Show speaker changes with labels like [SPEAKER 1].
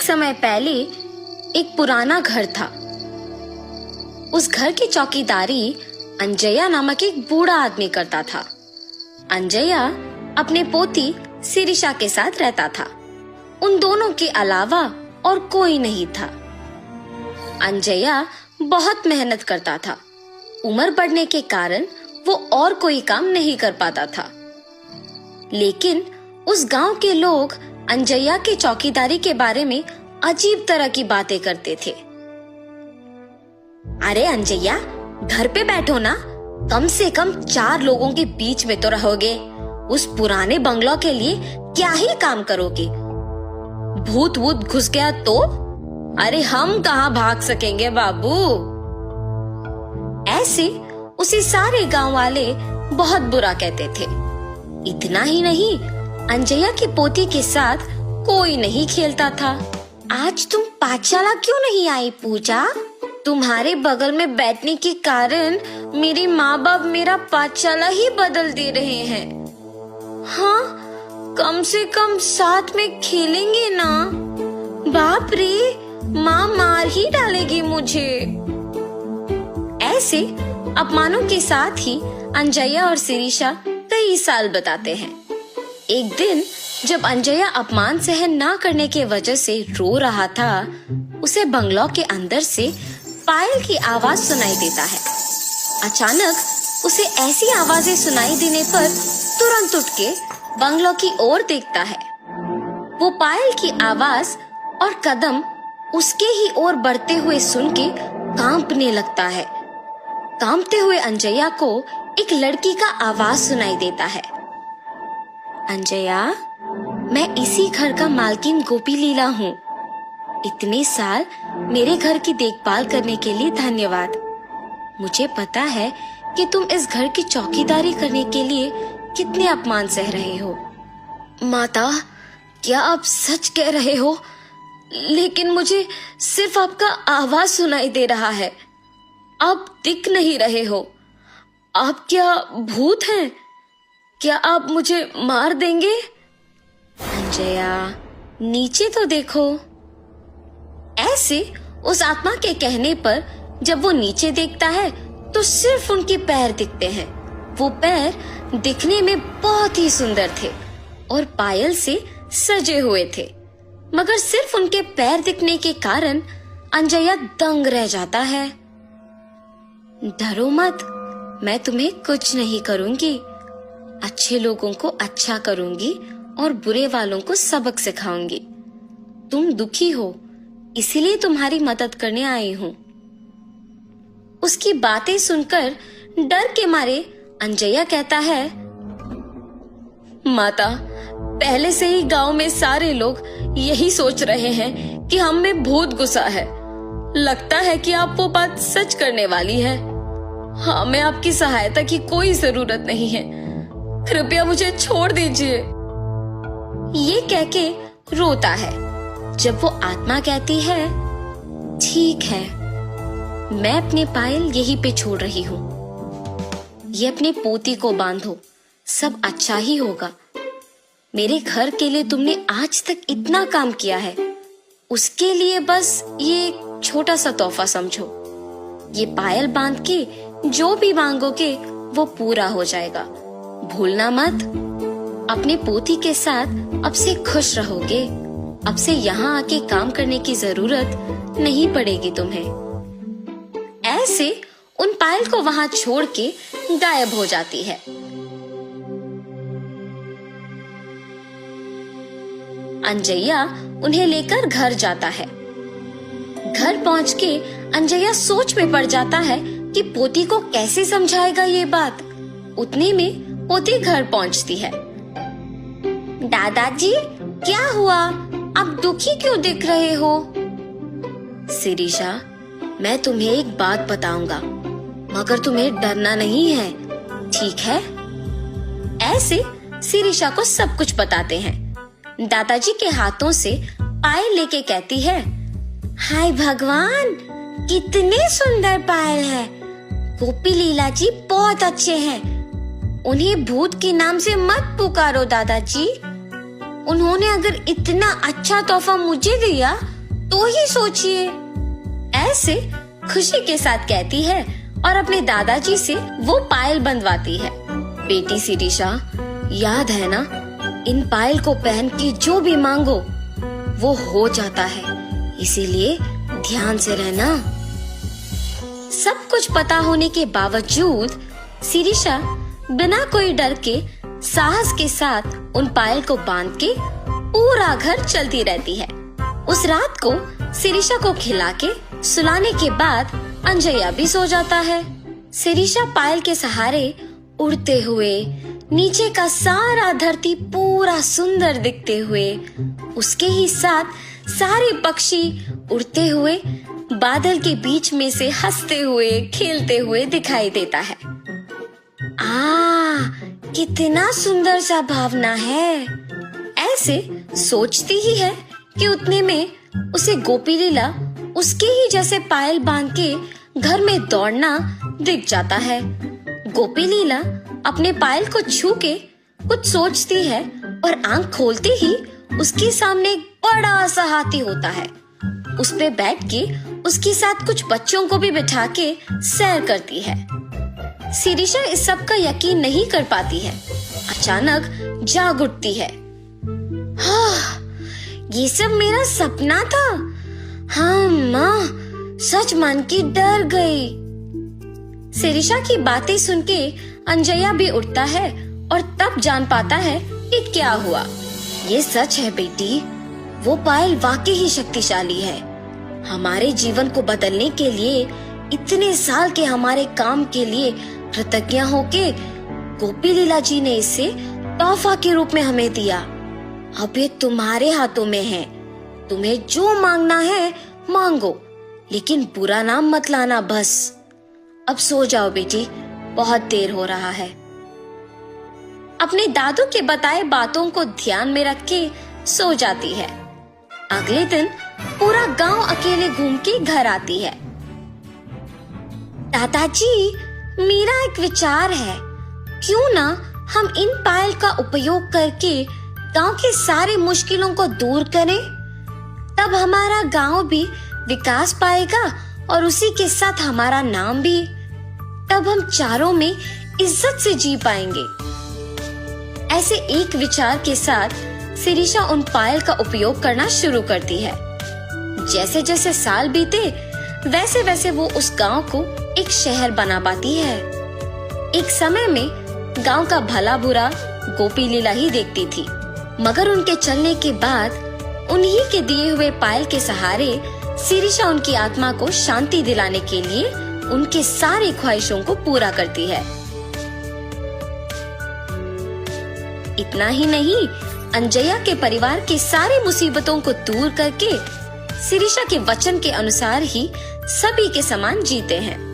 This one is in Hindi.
[SPEAKER 1] समय पहले एक पुराना घर था। उस घर की चौकीदारी अंजया नामक एक बूढ़ा आदमी करता था। अंजया अपने पोती शिरीषा के साथ रहता था। उन दोनों के अलावा और कोई नहीं था। अंजया बहुत मेहनत करता था। उम्र बढ़ने के कारण वो और कोई काम नहीं कर पाता था। लेकिन उस गांव के लोग अंजया की चौकीदारी के बारे में अजीब तरह की बातें करते थे। अरे अंजया, घर पे बैठो ना, कम से कम 4 लोगों के बीच में तो रहोगे। उस पुराने बंगलो के लिए क्या ही काम करोगे? भूत वूत घुस गया तो? अरे हम कहाँ भाग सकेंगे बाबू। ऐसे उसे सारे गांव वाले बहुत बुरा कहते थे। इतना ही नहीं, अंजया की पोती के साथ कोई नहीं खेलता था। आज तुम पाठशाला क्यों नहीं आई पूजा? तुम्हारे बगल में बैठने के कारण मेरे माँ बाप मेरा पाठशाला ही बदल दे रहे हैं। हाँ, कम से कम साथ में खेलेंगे ना। बाप रे, माँ मार ही डालेगी मुझे। ऐसे अपमानों के साथ ही अंजया और शिरीषा कई साल बताते हैं। एक दिन जब अंजया अपमान सहन ना करने के वजह से रो रहा था, उसे बंगलो के अंदर से पायल की आवाज सुनाई देता है। अचानक उसे ऐसी आवाजें सुनाई देने पर तुरंत उठ के बंगलो की ओर देखता है। वो पायल की आवाज और कदम उसके ही ओर बढ़ते हुए सुन के कांपने लगता है। कांपते हुए अंजया को एक लड़की का आवाज सुनाई देता है। अंजया, मैं इसी घर का मालकिन गोपी लीला हूँ। इतने साल मेरे घर की देखभाल करने के लिए धन्यवाद। मुझे पता है कि तुम इस घर की चौकीदारी करने के लिए कितने अपमान सह रहे हो। माता, क्या आप सच कह रहे हो? लेकिन मुझे सिर्फ आपका आवाज सुनाई दे रहा है। आप दिख नहीं रहे हो। आप क्या भूत हैं? क्या आप मुझे मार देंगे? अंजया, नीचे तो देखो। ऐसे उस आत्मा के कहने पर जब वो नीचे देखता है तो सिर्फ उनके पैर दिखते हैं। वो पैर दिखने में बहुत ही सुंदर थे और पायल से सजे हुए थे, मगर सिर्फ उनके पैर दिखने के कारण अंजया दंग रह जाता है। डरो मत, मैं तुम्हें कुछ नहीं करूंगी। अच्छे लोगों को अच्छा करूंगी और बुरे वालों को सबक सिखाऊंगी। तुम दुखी हो, इसीलिए तुम्हारी मदद करने आई हूँ। उसकी बातें सुनकर डर के मारे अंजया कहता है, माता, पहले से ही गांव में सारे लोग यही सोच रहे हैं कि हम में भूत घुसा है। लगता है कि आप वो बात सच करने वाली है। हमें आपकी सहायता की कोई जरूरत नहीं है। कृपया मुझे छोड़ दीजिए। ये कह के रोता है। जब वो आत्मा कहती है, ठीक है, मैं अपने पायल यहीं पे छोड़ रही हूँ। ये अपने पोती को बांधो, सब अच्छा ही होगा। मेरे घर के लिए तुमने आज तक इतना काम किया है, उसके लिए बस ये छोटा सा तोहफा समझो। ये पायल बांध के जो भी मांगोगे वो पूरा हो जाएगा। भूलना मत। अपने पोती के साथ अब से खुश रहोगे। अब से यहाँ आके काम करने की जरूरत नहीं पड़ेगी तुम्हें। ऐसे उन पायल को वहां छोड़ के गायब हो जाती है। अंजया उन्हें लेकर घर जाता है। घर पहुंच के अंजया सोच में पड़ जाता है कि पोती को कैसे समझाएगा ये बात। उतने में पोती घर पहुंचती है। दादाजी, क्या हुआ? आप दुखी क्यों दिख रहे हो? शिरीषा, मैं तुम्हें एक बात बताऊंगा, मगर तुम्हें डरना नहीं है, ठीक है? ऐसे शिरीषा को सब कुछ बताते हैं। दादाजी के हाथों से पायल लेके कहती है, हाय भगवान, कितने सुंदर पायल है। गोपी लीला जी बहुत अच्छे हैं। उन्हें भूत के नाम से मत पुकारो दादाजी। उन्होंने अगर इतना अच्छा तोहफा मुझे दिया तो ही सोचिए। ऐसे खुशी के साथ कहती है और अपने दादाजी से वो पायल बंधवाती है। बेटी शिरीषा, याद है ना, इन पायल को पहन के जो भी मांगो वो हो जाता है, इसीलिए ध्यान से रहना। सब कुछ पता होने के बावजूद शिरीषा बिना कोई डर के साहस के साथ उन पायल को बांध के पूरा घर चलती रहती है। उस रात को शिरीषा को खिला के सुलाने के बाद अंजया भी सो जाता है। शिरीषा पायल के सहारे उड़ते हुए नीचे का सारा धरती पूरा सुंदर दिखते हुए, उसके ही साथ सारे पक्षी उड़ते हुए बादल के बीच में से हंसते हुए खेलते हुए दिखाई देता है। कितना सुंदर सा भावना है। ऐसे सोचती ही है कि उतने में उसे गोपी लीला उसके ही जैसे पायल बांध के घर में दौड़ना दिख जाता है। गोपी लीला अपने पायल को छू के कुछ सोचती है और आंख खोलते ही उसके सामने एक बड़ा सा हाथी होता है। उस पे बैठ के उसके साथ कुछ बच्चों को भी बिठा के सैर करती है। शिरीषा इस सब का यकीन नहीं कर पाती है। अचानक जाग उठती है। ये सब मेरा सपना था। हाँ माँ, सच मान के डर गई। शिरीषा की बातें सुन के अंजया भी उठता है और तब जान पाता है कि क्या हुआ। ये सच है बेटी, वो पायल वाकई ही शक्तिशाली है। हमारे जीवन को बदलने के लिए, इतने साल के हमारे काम के लिए कृतज्ञ होके गोपी लीला जी ने इसे तोहफा के रूप में हमें दिया। अब ये तुम्हारे हाथों में है। तुम्हें जो मांगना है मांगो, लेकिन बुरा नाम मत लाना बस। अब सो जाओ बेटी, बहुत देर हो रहा है। अपने दादू के बताए बातों को ध्यान में रख के सो जाती है। अगले दिन पूरा गांव अकेले घूम के घर आती है। दादाजी, मेरा एक विचार है, क्यों ना हम इन पायल का उपयोग करके गांव के सारे मुश्किलों को दूर करें। तब हमारा गांव भी विकास पाएगा और उसी के साथ हमारा नाम भी। तब हम चारों में इज्जत से जी पाएंगे। ऐसे एक विचार के साथ शिरीषा उन पायल का उपयोग करना शुरू करती है। जैसे जैसे साल बीते वैसे वैसे वो उस गांव को एक शहर बना पाती है। एक समय में गांव का भला बुरा गोपी लीला ही देखती थी, मगर उनके चलने के बाद उन्हीं के दिए हुए पायल के सहारे शिरीषा उनकी आत्मा को शांति दिलाने के लिए उनके सारी ख्वाहिशों को पूरा करती है। इतना ही नहीं, अंजया के परिवार के सारी मुसीबतों को दूर करके शिरीषा के वचन के अनुसार ही सभी के समान जीते हैं।